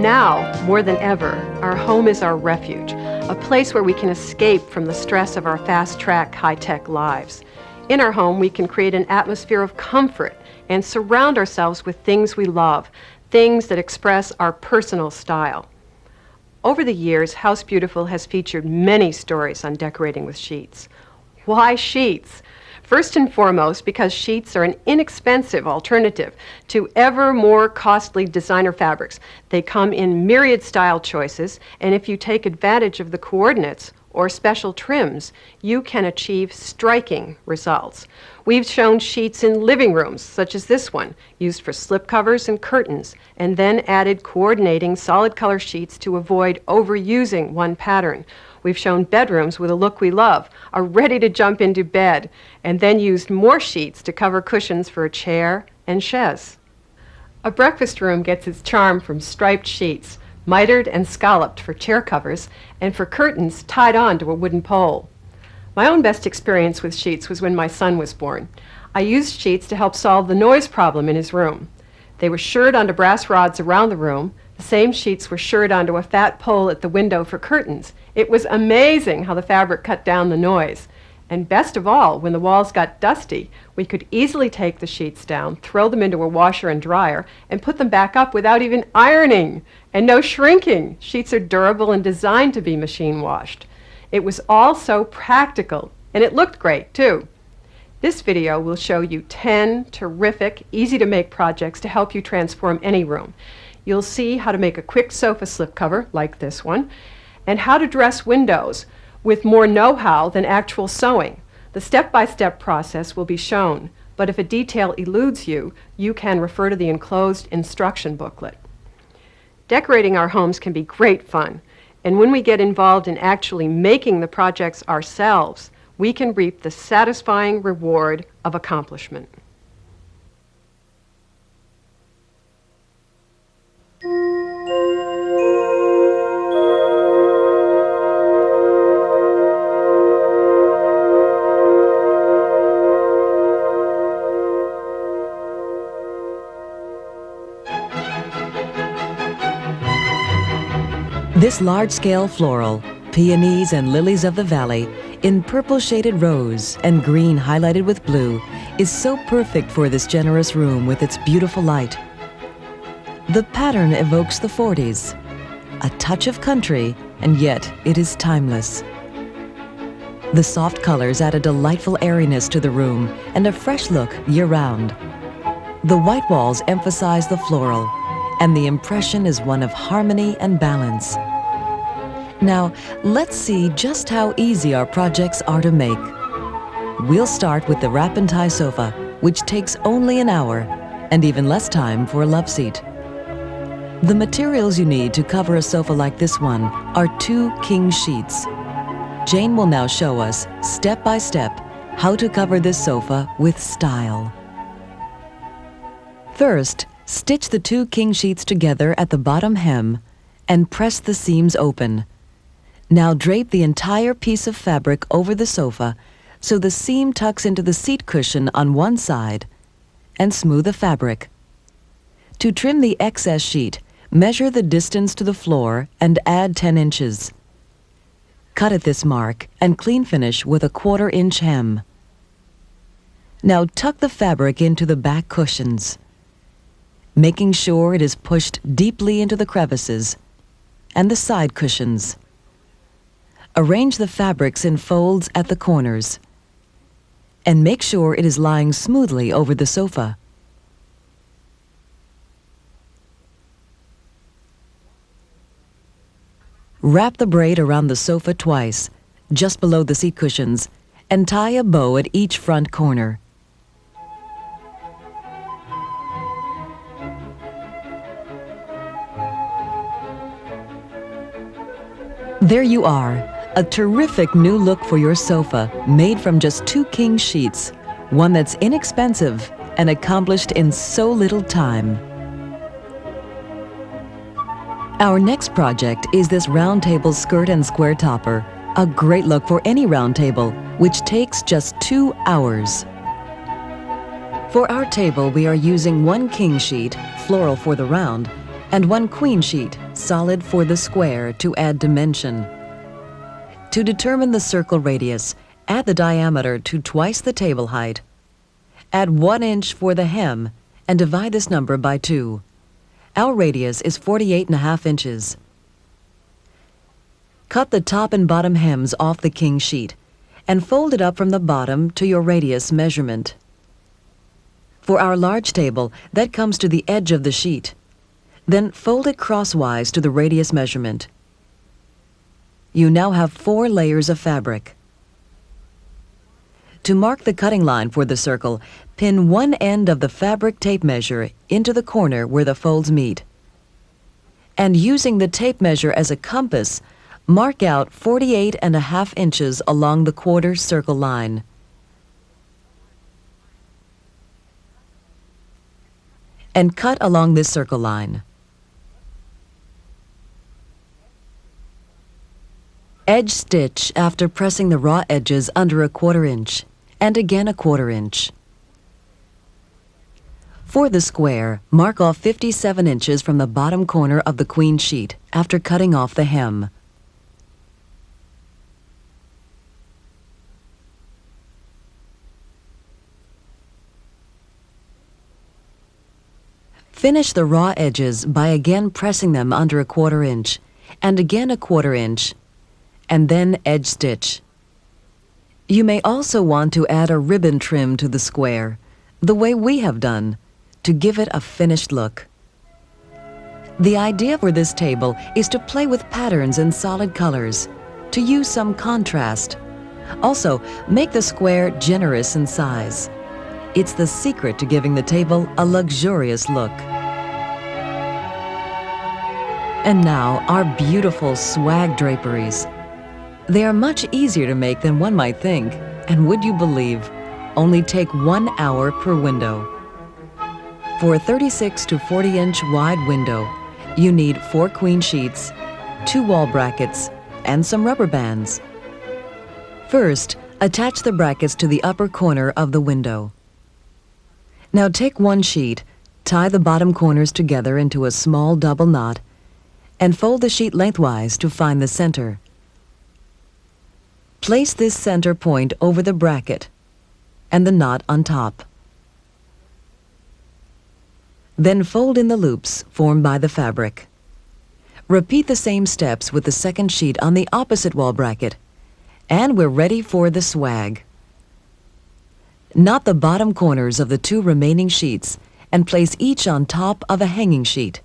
Now, more than ever, our home is our refuge, a place where we can escape from the stress of our fast-track, high-tech lives. In our home, we can create an atmosphere of comfort and surround ourselves with things we love, things that express our personal style. Over the years, House Beautiful has featured many stories on decorating with sheets. Why sheets? First and foremost, because sheets are an inexpensive alternative to ever more costly designer fabrics. They come in myriad style choices, and if you take advantage of the coordinates or special trims, you can achieve striking results. We've shown sheets in living rooms, such as this one, used for slipcovers and curtains, and then added coordinating solid color sheets to avoid overusing one pattern. We've shown bedrooms with a look we love, are ready to jump into bed, and then used more sheets to cover cushions for a chair and chaise. A breakfast room gets its charm from striped sheets, mitered and scalloped for chair covers, and for curtains tied on to a wooden pole. My own best experience with sheets was when my son was born. I used sheets to help solve the noise problem in his room. They were shirred onto brass rods around the room. The same sheets were shirred onto a fat pole at the window for curtains. It was amazing how the fabric cut down the noise. And best of all, when the walls got dusty, we could easily take the sheets down, throw them into a washer and dryer, and put them back up without even ironing. And no shrinking. Sheets are durable and designed to be machine washed. It was all so practical, and it looked great too. This video will show you 10 terrific, easy-to-make projects to help you transform any room. You'll see how to make a quick sofa slipcover, like this one, and how to dress windows with more know-how than actual sewing. The step-by-step process will be shown, but if a detail eludes you, you can refer to the enclosed instruction booklet. Decorating our homes can be great fun, and when we get involved in actually making the projects ourselves, we can reap the satisfying reward of accomplishment. This large-scale floral, peonies and lilies of the valley, in purple shaded rose and green highlighted with blue, is so perfect for this generous room with its beautiful light. The pattern evokes the 40s, a touch of country, and yet it is timeless. The soft colors add a delightful airiness to the room and a fresh look year-round. The white walls emphasize the floral, and the impression is one of harmony and balance. Now, let's see just how easy our projects are to make. We'll start with the wrap and tie sofa, which takes only an hour, and even less time for a love seat. The materials you need to cover a sofa like this one are 2 king sheets. Jane will now show us, step by step, how to cover this sofa with style. First, stitch the 2 king sheets together at the bottom hem and press the seams open. Now drape the entire piece of fabric over the sofa so the seam tucks into the seat cushion on one side, and smooth the fabric. To trim the excess sheet, measure the distance to the floor and add 10 inches. Cut at this mark and clean finish with a 1/4 inch hem. Now tuck the fabric into the back cushions, making sure it is pushed deeply into the crevices, and the side cushions. Arrange the fabrics in folds at the corners, and make sure it is lying smoothly over the sofa. Wrap the braid around the sofa twice, just below the seat cushions, and tie a bow at each front corner. There you are, a terrific new look for your sofa made from just 2 king sheets, one that's inexpensive and accomplished in so little time. Our next project is this round table skirt and square topper, a great look for any round table, which takes just 2 hours. For our table, we are using 1 king sheet, floral for the round, and 1 queen sheet, solid for the square, to add dimension. To determine the circle radius, add the diameter to twice the table height. Add 1 inch for the hem and divide this number by 2. Our radius is 48.5 inches. Cut the top and bottom hems off the king sheet and fold it up from the bottom to your radius measurement. For our large table, that comes to the edge of the sheet. Then fold it crosswise to the radius measurement. You now have 4 layers of fabric. To mark the cutting line for the circle, pin one end of the fabric tape measure into the corner where the folds meet. And using the tape measure as a compass, mark out 48.5 inches along the quarter circle line. And cut along this circle line. Edge stitch after pressing the raw edges under a 1/4 inch, and again a 1/4 inch. For the square, mark off 57 inches from the bottom corner of the queen sheet after cutting off the hem. Finish the raw edges by again pressing them under a 1/4 inch, and again a 1/4 inch, and then edge stitch. You may also want to add a ribbon trim to the square, the way we have done, to give it a finished look. The idea for this table is to play with patterns and solid colors, to use some contrast. Also, make the square generous in size. It's the secret to giving the table a luxurious look. And now, our beautiful swag draperies. They are much easier to make than one might think, and would you believe, only take 1 hour per window. For a 36 to 40 inch wide window, you need 4 queen sheets, 2 wall brackets, and some rubber bands. First, attach the brackets to the upper corner of the window. Now take 1 sheet, tie the bottom corners together into a small double knot, and fold the sheet lengthwise to find the center. Place this center point over the bracket and the knot on top. Then fold in the loops formed by the fabric. Repeat the same steps with the second sheet on the opposite wall bracket, and we're ready for the swag. Knot the bottom corners of the 2 remaining sheets and place each on top of a hanging sheet.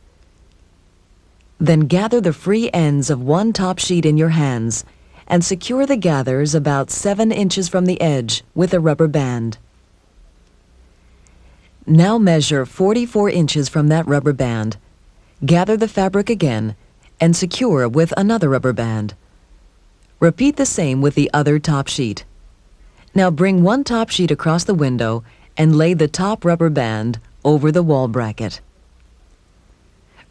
Then gather the free ends of 1 top sheet in your hands and secure the gathers about 7 inches from the edge with a rubber band. Now measure 44 inches from that rubber band. Gather the fabric again and secure with another rubber band. Repeat the same with the other top sheet. Now bring 1 top sheet across the window and lay the top rubber band over the wall bracket.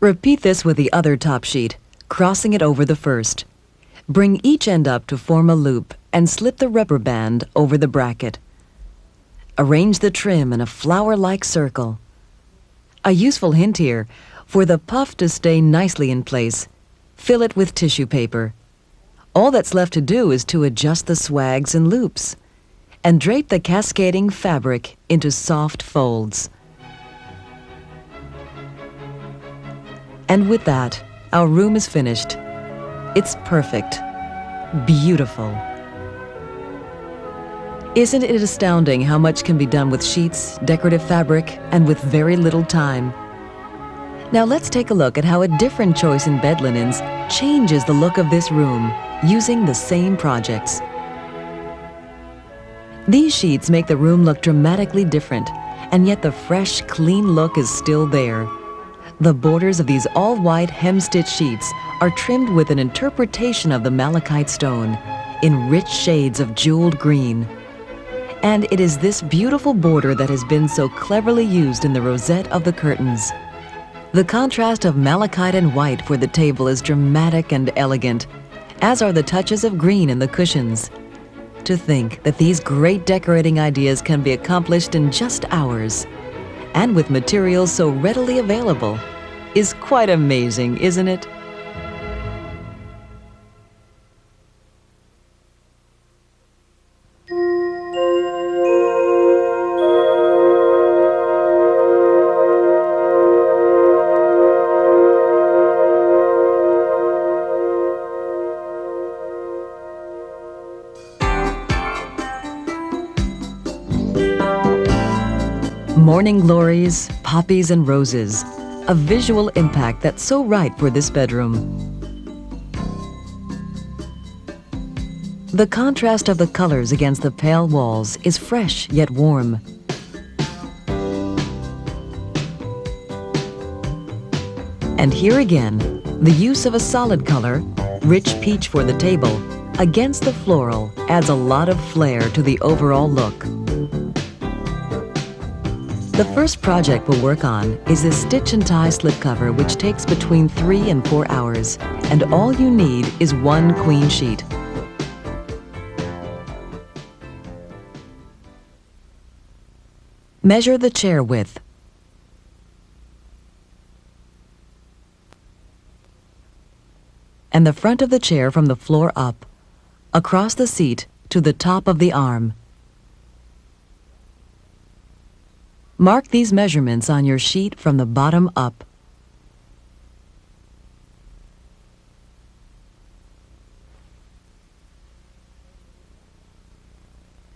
Repeat this with the other top sheet, crossing it over the first. Bring each end up to form a loop and slip the rubber band over the bracket. Arrange the trim in a flower-like circle. A useful hint here, for the puff to stay nicely in place, fill it with tissue paper. All that's left to do is to adjust the swags and loops, and drape the cascading fabric into soft folds. And with that, our room is finished. It's perfect. Beautiful. Isn't it astounding how much can be done with sheets, decorative fabric, and with very little time? Now let's take a look at how a different choice in bed linens changes the look of this room using the same projects. These sheets make the room look dramatically different, and yet the fresh, clean look is still there. The borders of these all-white hem-stitch sheets are trimmed with an interpretation of the malachite stone in rich shades of jeweled green. And it is this beautiful border that has been so cleverly used in the rosette of the curtains. The contrast of malachite and white for the table is dramatic and elegant, as are the touches of green in the cushions. To think that these great decorating ideas can be accomplished in just hours, and with materials so readily available, is quite amazing, isn't it? Morning glories, poppies and roses, a visual impact that's so right for this bedroom. The contrast of the colors against the pale walls is fresh yet warm. And here again, the use of a solid color, rich peach for the table, against the floral adds a lot of flair to the overall look. The first project we'll work on is this stitch and tie slipcover, which takes between 3 and 4 hours, and all you need is one queen sheet. Measure the chair width. And the front of the chair from the floor up, across the seat to the top of the arm. Mark these measurements on your sheet from the bottom up.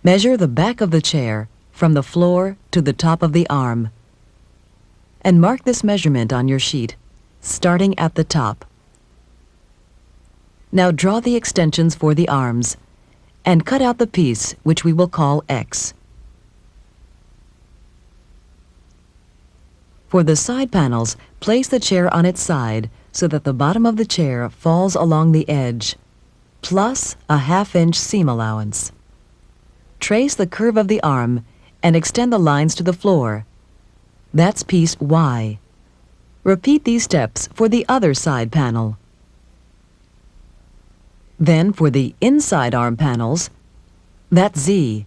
Measure the back of the chair from the floor to the top of the arm. And mark this measurement on your sheet, starting at the top. Now draw the extensions for the arms, and cut out the piece which we will call X. For the side panels, place the chair on its side so that the bottom of the chair falls along the edge, plus a 1/2 inch seam allowance. Trace the curve of the arm and extend the lines to the floor. That's piece Y. Repeat these steps for the other side panel. Then for the inside arm panels, that's Z.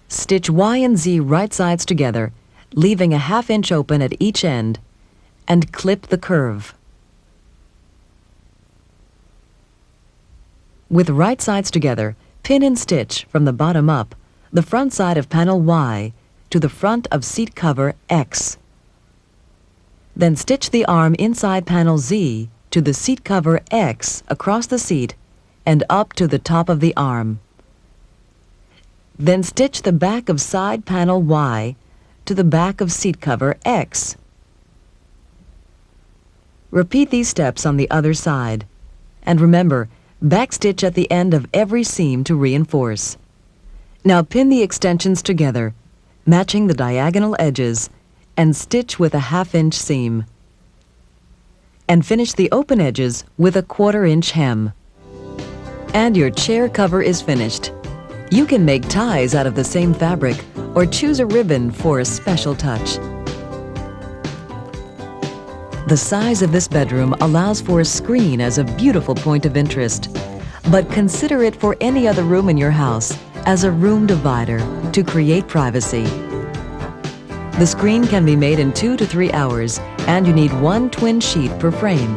Stitch Y and Z right sides together, leaving a 1/2 inch open at each end, and clip the curve. With right sides together, pin and stitch from the bottom up the front side of panel Y to the front of seat cover X. Then stitch the arm inside panel Z to the seat cover X across the seat and up to the top of the arm. Then stitch the back of side panel Y to the back of seat cover X. Repeat these steps on the other side. And remember, backstitch at the end of every seam to reinforce. Now pin the extensions together, matching the diagonal edges, and stitch with a 1/2 inch seam. And finish the open edges with a 1/4 inch hem. And your chair cover is finished. You can make ties out of the same fabric or choose a ribbon for a special touch. The size of this bedroom allows for a screen as a beautiful point of interest, but consider it for any other room in your house as a room divider to create privacy. The screen can be made in 2 to 3 hours, and you need one twin sheet per frame.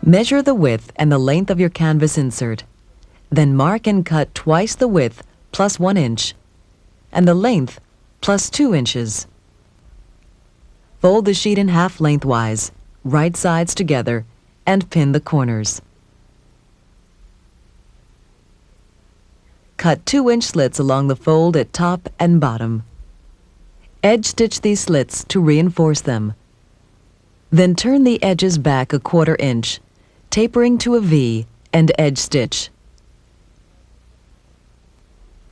Measure the width and the length of your canvas insert. Then mark and cut twice the width plus 1 inch, and the length plus 2 inches. Fold the sheet in half lengthwise, right sides together, and pin the corners. Cut 2-inch slits along the fold at top and bottom. Edge stitch these slits to reinforce them. Then turn the edges back a 1/4 inch, tapering to a V, and edge stitch.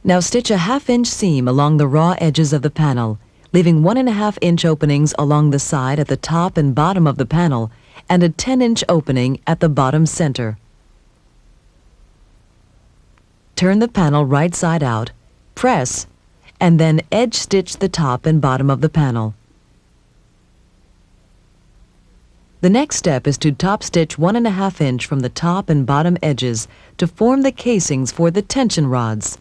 Now stitch a 1/2 inch seam along the raw edges of the panel, leaving 1.5 inch openings along the side at the top and bottom of the panel and a 10-inch opening at the bottom center. Turn the panel right side out, press, and then edge stitch the top and bottom of the panel. The next step is to top stitch 1.5 inch from the top and bottom edges to form the casings for the tension rods.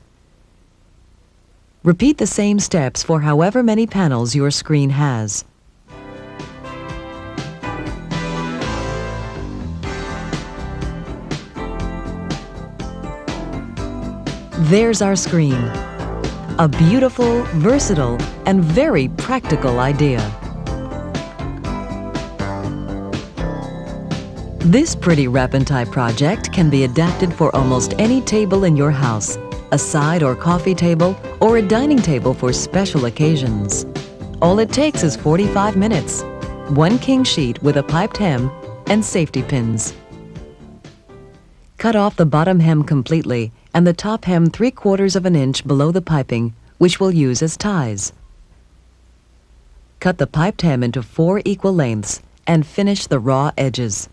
Repeat the same steps for however many panels your screen has. There's our screen. A beautiful, versatile, and very practical idea. This pretty wrap and tie project can be adapted for almost any table in your house, a side or coffee table, or a dining table for special occasions. All it takes is 45 minutes, 1 king sheet with a piped hem, and safety pins. Cut off the bottom hem completely and the top hem 3/4 inch below the piping, which we'll use as ties. Cut the piped hem into 4 equal lengths and finish the raw edges.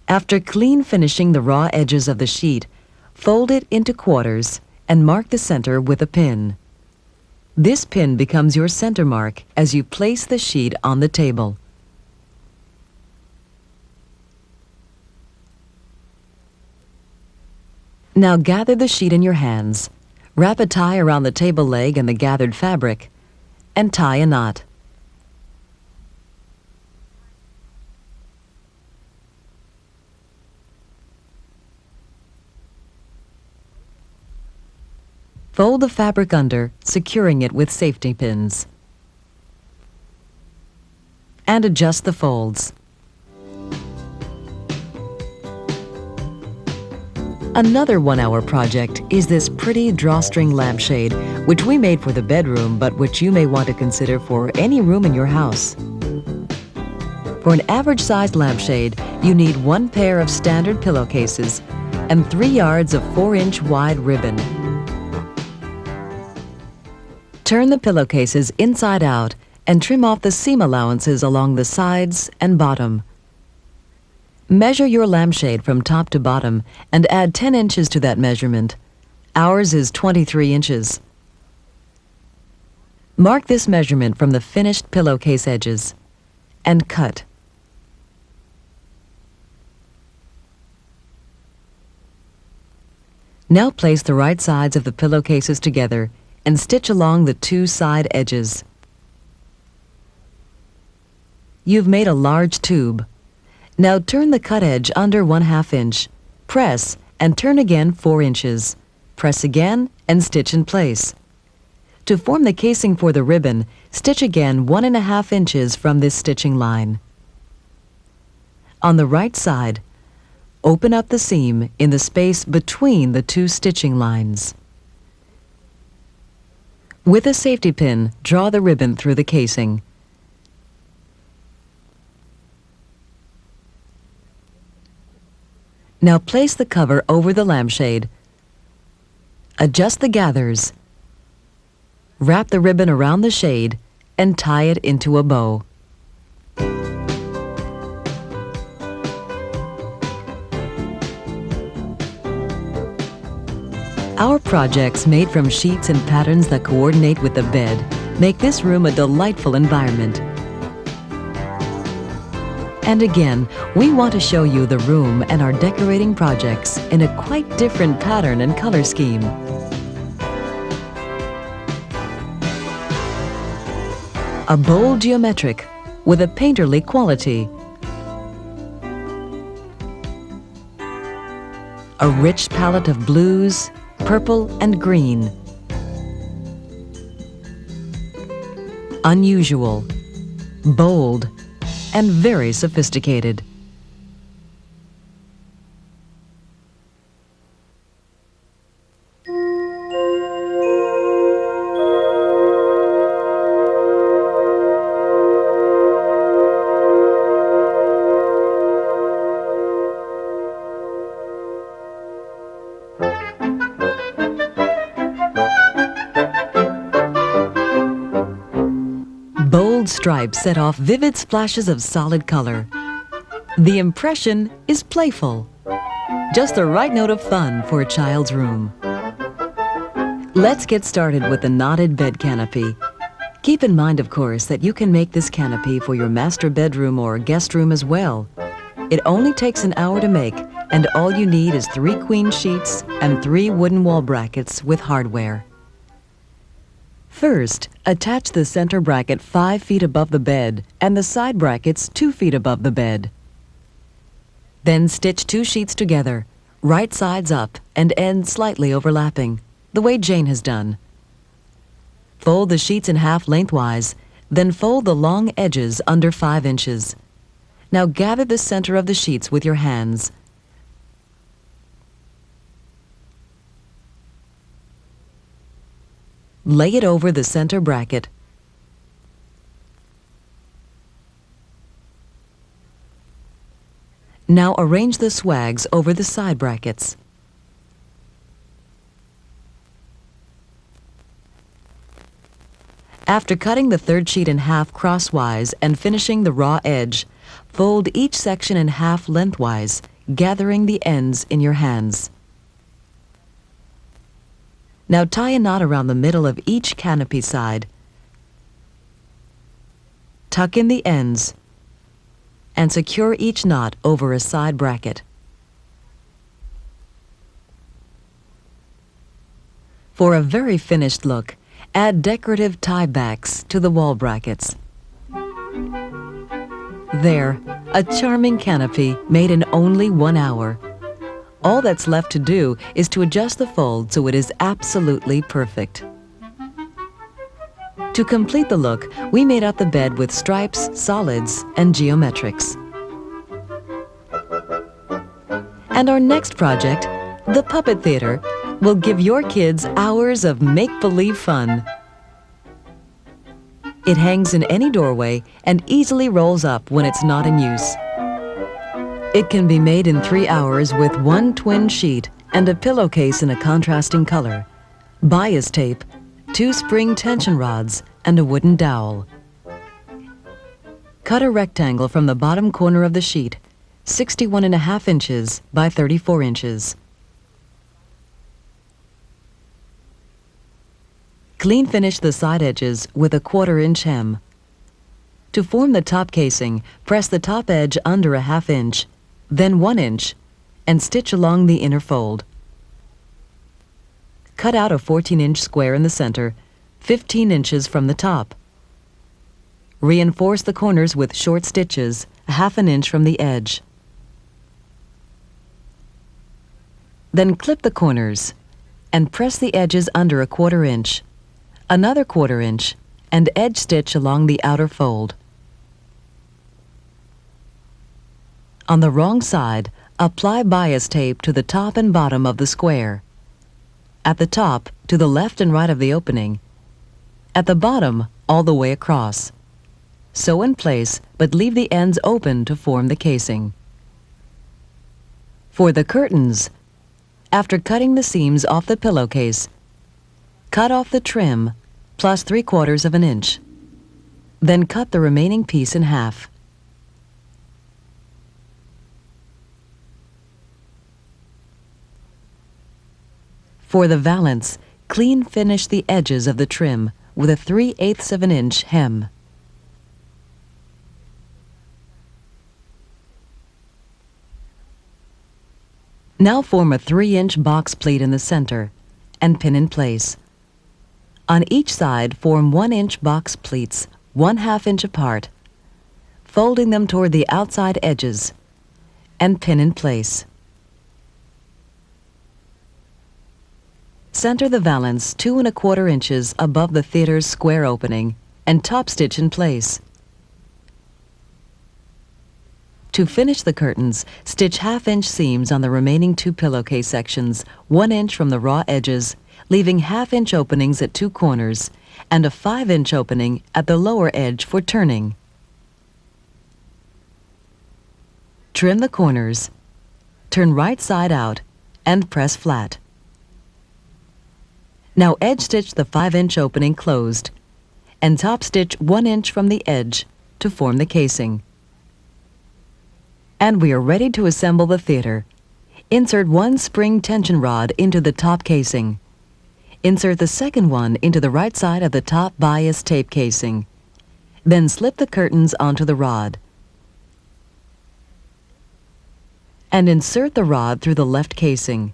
After clean finishing the raw edges of the sheet, fold it into quarters and mark the center with a pin. This pin becomes your center mark as you place the sheet on the table. Now gather the sheet in your hands, wrap a tie around the table leg and the gathered fabric, and tie a knot. Fold the fabric under, securing it with safety pins. And adjust the folds. Another 1-hour project is this pretty drawstring lampshade, which we made for the bedroom, but which you may want to consider for any room in your house. For an average-sized lampshade, you need 1 pair of standard pillowcases and 3 yards of 4-inch wide ribbon. Turn the pillowcases inside out and trim off the seam allowances along the sides and bottom. Measure your lampshade from top to bottom and add 10 inches to that measurement. Ours is 23 inches. Mark this measurement from the finished pillowcase edges and cut. Now place the right sides of the pillowcases together and stitch along the 2 side edges. You've made a large tube. Now turn the cut edge under 1/2 inch, press, and turn again 4 inches. Press again and stitch in place. To form the casing for the ribbon, stitch again 1.5 inches from this stitching line. On the right side, open up the seam in the space between the 2 stitching lines. With a safety pin, draw the ribbon through the casing. Now place the cover over the lampshade. Adjust the gathers. Wrap the ribbon around the shade and tie it into a bow. Our projects made from sheets and patterns that coordinate with the bed make this room a delightful environment. And again, we want to show you the room and our decorating projects in a quite different pattern and color scheme. A bold geometric with a painterly quality. A rich palette of blues, purple, and green. Unusual, bold, and very sophisticated. bold stripes set off vivid splashes of solid color. The impression is playful. Just the right note of fun for a child's room. Let's get started with the knotted bed canopy. Keep in mind, of course, that you can make this canopy for your master bedroom or guest room as well. It only takes an hour to make, and all you need is 3 queen sheets and 3 wooden wall brackets with hardware. First, attach the center bracket 5 feet above the bed and the side brackets 2 feet above the bed. Then stitch 2 sheets together, right sides up and ends slightly overlapping, the way Jane has done. Fold the sheets in half lengthwise, then fold the long edges under 5 inches. Now gather the center of the sheets with your hands. Lay it over the center bracket. Now arrange the swags over the side brackets. After cutting the third sheet in half crosswise and finishing the raw edge, fold each section in half lengthwise, gathering the ends in your hands. Now tie a knot around the middle of each canopy side. Tuck in the ends and secure each knot over a side bracket. For a very finished look, add decorative tie backs to the wall brackets. There, a charming canopy made in only 1 hour. All that's left to do is to adjust the fold so it is absolutely perfect. To complete the look, we made out the bed with stripes, solids, and geometrics. And our next project, the Puppet Theater, will give your kids hours of make-believe fun. It hangs in any doorway and easily rolls up when it's not in use. It can be made in 3 hours with 1 twin sheet and a pillowcase in a contrasting color, bias tape, 2 spring tension rods, and a wooden dowel. Cut a rectangle from the bottom corner of the sheet, 61.5 inches by 34 inches. Clean finish the side edges with a 1/4 inch hem. To form the top casing, press the top edge under a 1/2 inch, then 1 inch, and stitch along the inner fold. Cut out a 14-inch square in the center, 15 inches from the top. Reinforce the corners with short stitches, 1/2 inch from the edge. Then clip the corners and press the edges under a 1/4 inch, another 1/4 inch, and edge stitch along the outer fold. On the wrong side, apply bias tape to the top and bottom of the square. At the top, to the left and right of the opening. At the bottom, all the way across. Sew in place, but leave the ends open to form the casing. For the curtains, after cutting the seams off the pillowcase, cut off the trim plus 3/4 inch. Then cut the remaining piece in half. For the valance, clean finish the edges of the trim with a 3/8 inch hem. Now form a 3-inch box pleat in the center and pin in place. On each side, form 1-inch box pleats 1/2 inch apart, folding them toward the outside edges, and pin in place. Center the valance 2¼ inches above the theater's square opening and top stitch in place. To finish the curtains, stitch 1/2 inch seams on the remaining 2 pillowcase sections, 1 inch from the raw edges, leaving 1/2 inch openings at 2 corners and a 5-inch opening at the lower edge for turning. Trim the corners, turn right side out, and press flat. Now edge stitch the 5-inch opening closed and top stitch 1 inch from the edge to form the casing. And we are ready to assemble the theater. Insert 1 spring tension rod into the top casing. Insert the second one into the right side of the top bias tape casing. Then slip the curtains onto the rod. And insert the rod through the left casing.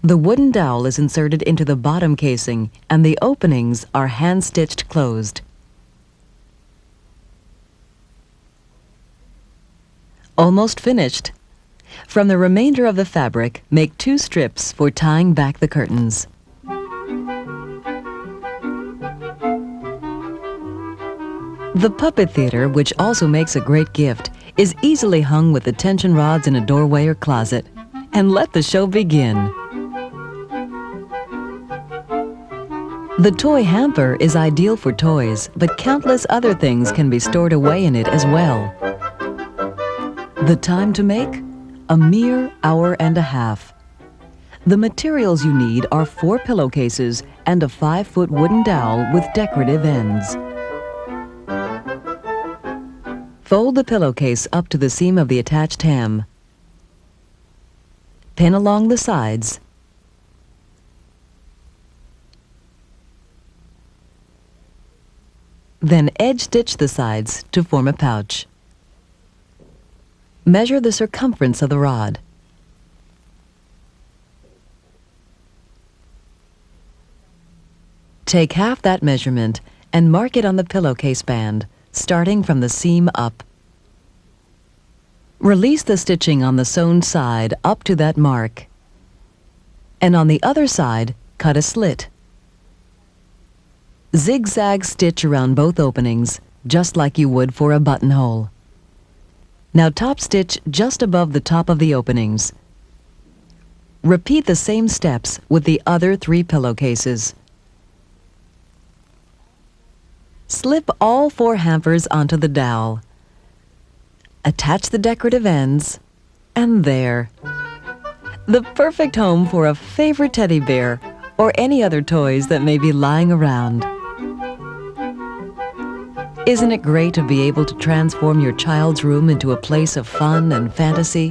The wooden dowel is inserted into the bottom casing, and the openings are hand-stitched closed. Almost finished. From the remainder of the fabric, make 2 strips for tying back the curtains. The puppet theater, which also makes a great gift, is easily hung with the tension rods in a doorway or closet. And let the show begin. The toy hamper is ideal for toys, but countless other things can be stored away in it as well. The time to make? A mere hour and a half. The materials you need are 4 pillowcases and a 5-foot wooden dowel with decorative ends. Fold the pillowcase up to the seam of the attached hem. Pin along the sides. Then edge stitch the sides to form a pouch. Measure the circumference of the rod. Take half that measurement and mark it on the pillowcase band, starting from the seam up. Release the stitching on the sewn side up to that mark, and on the other side, cut a slit. Zigzag stitch around both openings, just like you would for a buttonhole. Now top stitch just above the top of the openings. Repeat the same steps with the other 3 pillowcases. Slip all 4 hampers onto the dowel. Attach the decorative ends, and there. The perfect home for a favorite teddy bear or any other toys that may be lying around. Isn't it great to be able to transform your child's room into a place of fun and fantasy?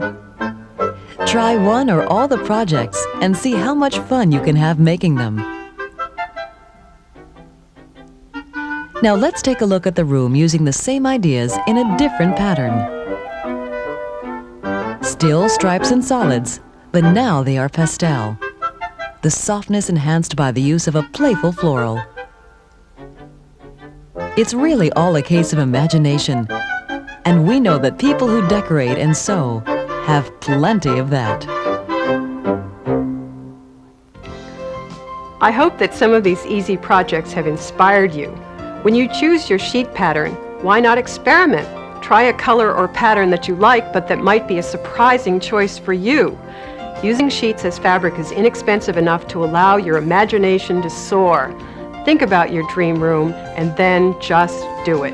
Try one or all the projects and see how much fun you can have making them. Now let's take a look at the room using the same ideas in a different pattern. Still stripes and solids, but now they are pastel. The softness enhanced by the use of a playful floral. It's really all a case of imagination, and we know that people who decorate and sew have plenty of that. I hope that some of these easy projects have inspired you. When you choose your sheet pattern, why not experiment? Try a color or pattern that you like, but that might be a surprising choice for you. Using sheets as fabric is inexpensive enough to allow your imagination to soar. Think about your dream room and then just do it.